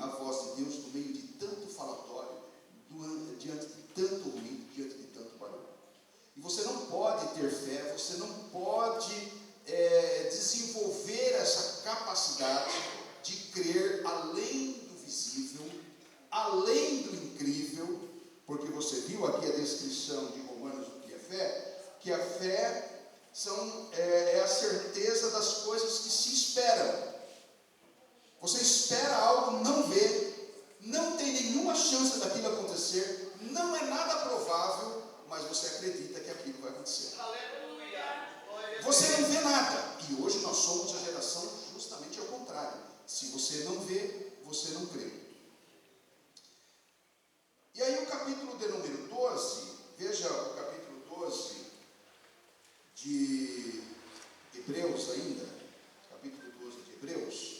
a voz de Deus no meio de tanto falatório, diante de tanto ruído, diante de tanto barulho. E você não pode ter fé, você não pode desenvolver essa capacidade de crer além do visível, além do incrível, porque você viu aqui a descrição de Romanos do que é fé, que a fé é a certeza das coisas que se esperam. Você espera algo, não vê, não tem nenhuma chance daquilo acontecer, não é nada provável, mas você acredita que aquilo vai acontecer. Você não vê nada. E hoje nós somos a geração justamente ao contrário. Se você não vê, você não crê. E aí o capítulo de número 12, veja o capítulo 12 de Hebreus ainda, capítulo 12 de Hebreus.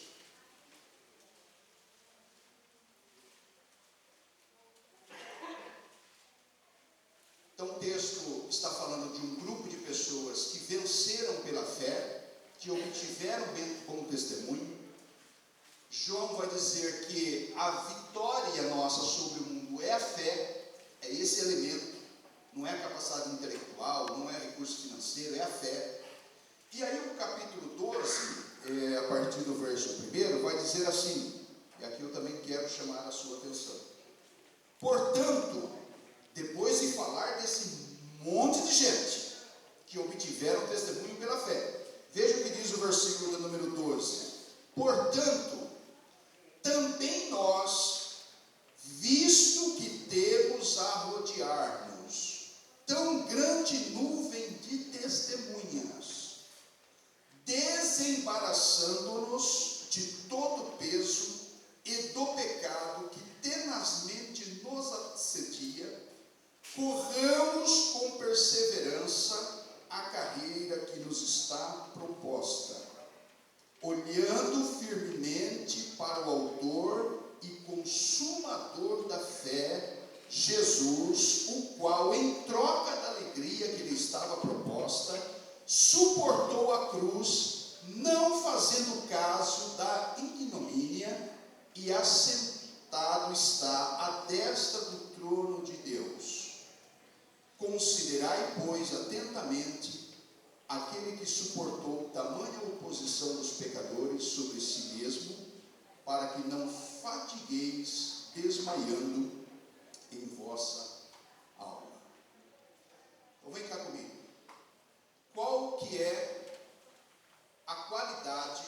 Então o texto está falando de um grupo de pessoas que venceram pela fé, que obtiveram bom testemunho. João vai dizer que a vitória nossa sobre o mundo é a fé, é esse elemento, não é a capacidade intelectual, não é recurso financeiro, é a fé. E aí o capítulo 12, a partir do verso 1, vai dizer assim, e aqui eu também quero chamar a sua atenção. Portanto, depois de falar desse monte de gente que obtiveram testemunho pela fé, veja o que diz o versículo do número 12. Portanto, também nós, visto que temos a rodear-nos tão grande nuvem de testemunhas, desembaraçando-nos de todo o peso e do pecado que tenazmente nos assedia, corramos com perseverança a carreira que nos está proposta, olhando firmemente para o autor e consumador da fé, Jesus, o qual, em troca da alegria que lhe estava proposta, suportou a cruz, não fazendo caso da ignomínia, e assentado está à destra do trono de Deus. Considerai, pois, atentamente aquele que suportou tamanha oposição dos pecadores sobre si mesmo, para que não fatigueis desmaiando em vossa alma. Então vem cá comigo. Qual que é a qualidade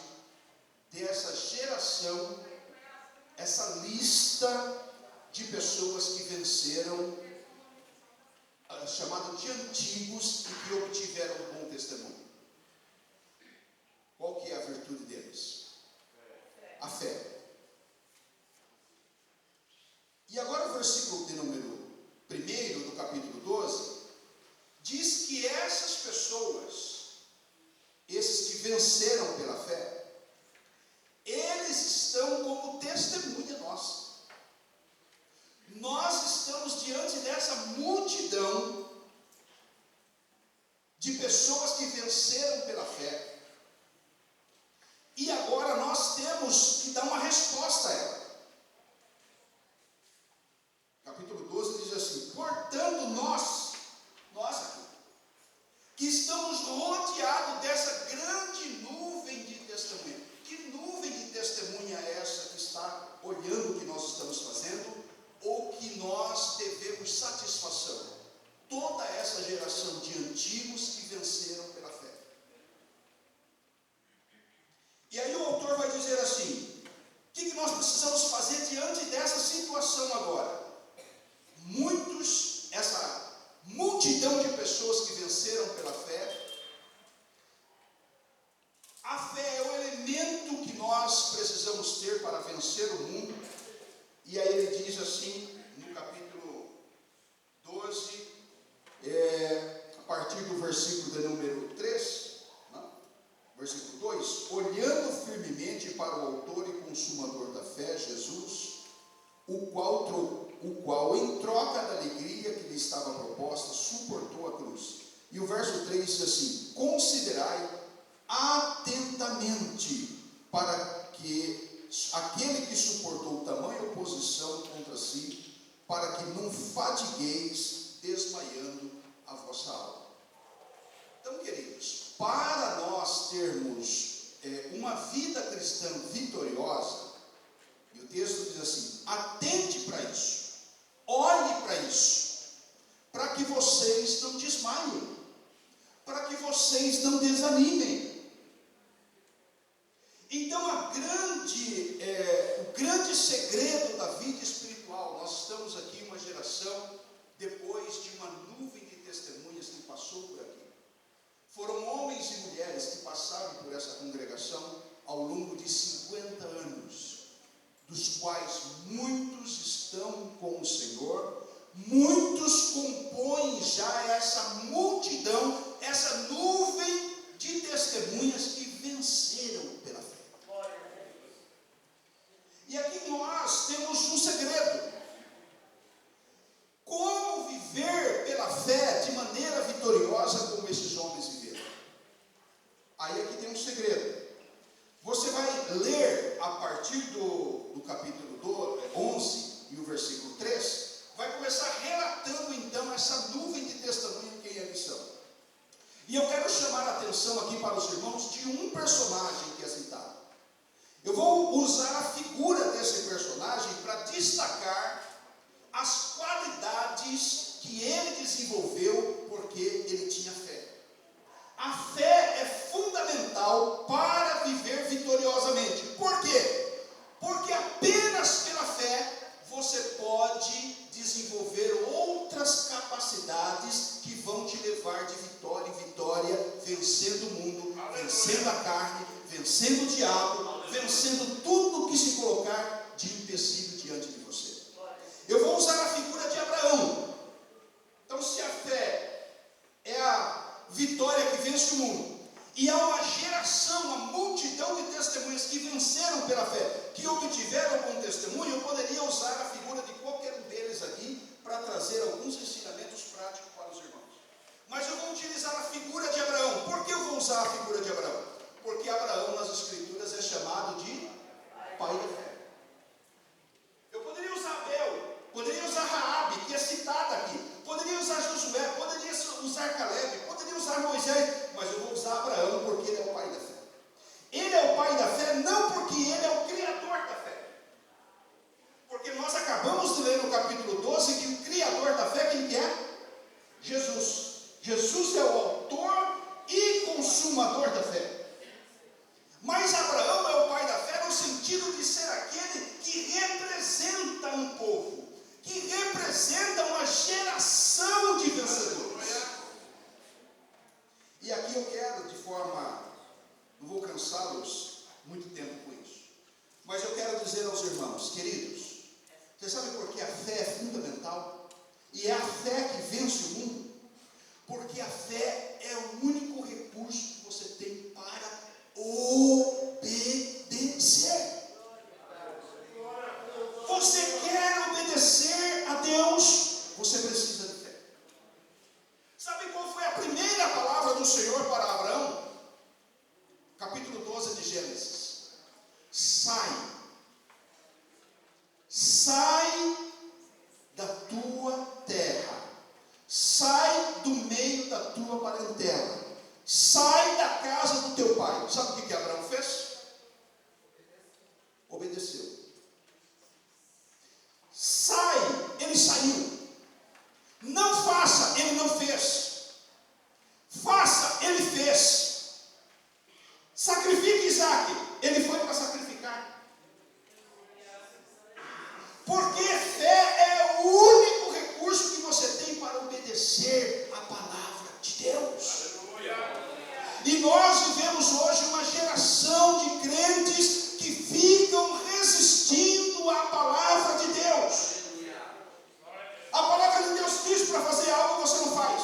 dessa geração, essa lista de pessoas que venceram, chamado de antigos, e que obtiveram um bom testemunho? Qual que é a virtude deles? A fé. E agora o versículo de número 1 do capítulo 12 diz que essas pessoas, esses que venceram pela fé, eles estão como testemunha nossa. Nós estamos diante dessa multidão de pessoas que venceram pela fé, e agora nós temos que dar uma resposta a ela. Capítulo 12 diz assim: portanto nós aqui, que estamos rodeados dessa grande nuvem de testemunha. Que nuvem de testemunha é essa que está olhando o que nós estamos fazendo, ou que nós devemos satisfação? Toda essa geração de antigos que venceram pela fé. E aí o autor vai dizer assim: o que nós precisamos fazer diante dessa situação agora? Essa multidão de pessoas que venceram pela fé, a fé é o elemento que nós precisamos ter para vencer o mundo. E aí ele diz assim, no capítulo 12, a partir do versículo de número 3, versículo 2, olhando firmemente para o autor e consumador da fé, Jesus, o qual em troca da alegria que lhe estava proposta, suportou a cruz. E o verso 3 diz assim: considerai atentamente para que aquele que suportou tamanha oposição contra si, para que não fadigueis, desmaiando a vossa alma. Então, queridos, para nós termos uma vida cristã vitoriosa, e o texto diz assim: atente para isso, olhe para isso, para que vocês não desmaiem, para que vocês não desanimem. Então, o grande segredo da vida espiritual, nós estamos aqui uma geração, depois de uma nuvem de testemunhas que passou por aqui. Foram homens e mulheres que passaram por essa congregação ao longo de 50 anos, dos quais muitos estão com o Senhor, muitos compõem já essa multidão, essa nuvem de testemunhas que venceram pela fé. E aqui nós temos um segredo: como viver pela fé de maneira vitoriosa como esses homens viveram. Aí aqui tem um segredo. Você vai ler a partir do capítulo 11 e o versículo 3, vai começar relatando então essa nuvem de testemunha que eles são. E eu quero chamar a atenção aqui para os irmãos de um personagem que é citado. Eu vou usar a figura desse personagem para destacar as qualidades que ele desenvolveu porque ele tinha fé. A fé é fundamental para viver vitoriosamente. Por quê? Porque apenas pela fé você pode desenvolver outras capacidades que vão te levar de vitória em vitória, vencendo o mundo, vencendo a carne, vencendo o diabo, vencendo tudo que se colocar de empecilho diante de você. Eu vou usar a figura de Abraão. Então, se a fé é a vitória que vence o mundo, e há uma geração, uma multidão de testemunhas que venceram pela fé, que obtiveram com testemunho, eu poderia usar a figura de qualquer um deles aqui para trazer alguns ensinamentos práticos para os irmãos. Mas eu vou utilizar a figura de Abraão. Por que eu vou usar a figura de Abraão? Porque Abraão nas Escrituras é chamado de pai da fé. Eu poderia usar Abel, poderia usar Raabe, que é citada aqui, poderia usar Josué, poderia usar Caleb, poderia usar Moisés, mas eu vou usar Abraão porque ele é o pai da fé. Ele é o pai da fé não porque ele é o criador da fé, porque nós acabamos de ler no capítulo 12 que o criador da fé, quem que é? Jesus. Jesus é o autor e consumador da fé. Mas Abraão é o pai da fé no sentido de ser aquele que representa um povo, que representa uma geração de vencedores. E aqui eu quero, de forma, não vou cansá-los muito tempo com isso, mas eu quero dizer aos irmãos, queridos, vocês sabem por que a fé é fundamental? E é a fé que vence o mundo? Porque a fé é o único recurso que você tem para obedecer. Você quer obedecer a Deus, você precisa de fé. Sabe qual foi a primeira palavra do Senhor para Abraão? Capítulo 12 de Gênesis: sai da tua terra, sai do meio da tua parentela, sai da casa do teu pai. Sabe o que Abraão fez? Obedeceu. Sai, ele saiu. Não faça, ele não fez. Faça, ele fez. Sacrifique Isaac, ele foi para sacrificar. Porque fé é o único recurso que você tem para obedecer a palavra de Deus. E nós vivemos hoje uma geração de crentes que ficam resistindo à palavra de Deus. A palavra de Deus diz para fazer algo, você não faz.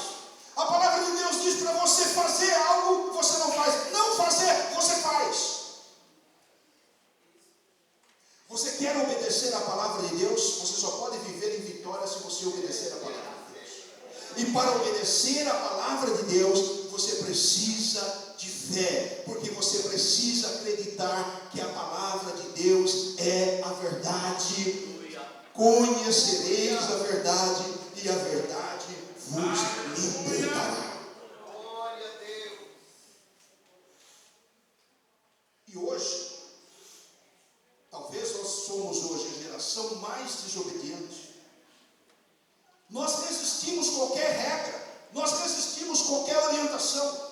A palavra de Deus diz para você fazer algo, você não faz. Não fazer, você faz. Você quer obedecer a palavra de Deus? Você só pode viver em vitória se você obedecer a palavra de Deus. E para obedecer a palavra de Deus, você precisa de fé, porque você precisa acreditar que a palavra de Deus é a verdade. Conhecereis a verdade, e a verdade vos libertará. Glória a Deus. E hoje, talvez nós somos hoje a geração mais desobediente. Nós resistimos qualquer regra, nós resistimos qualquer orientação.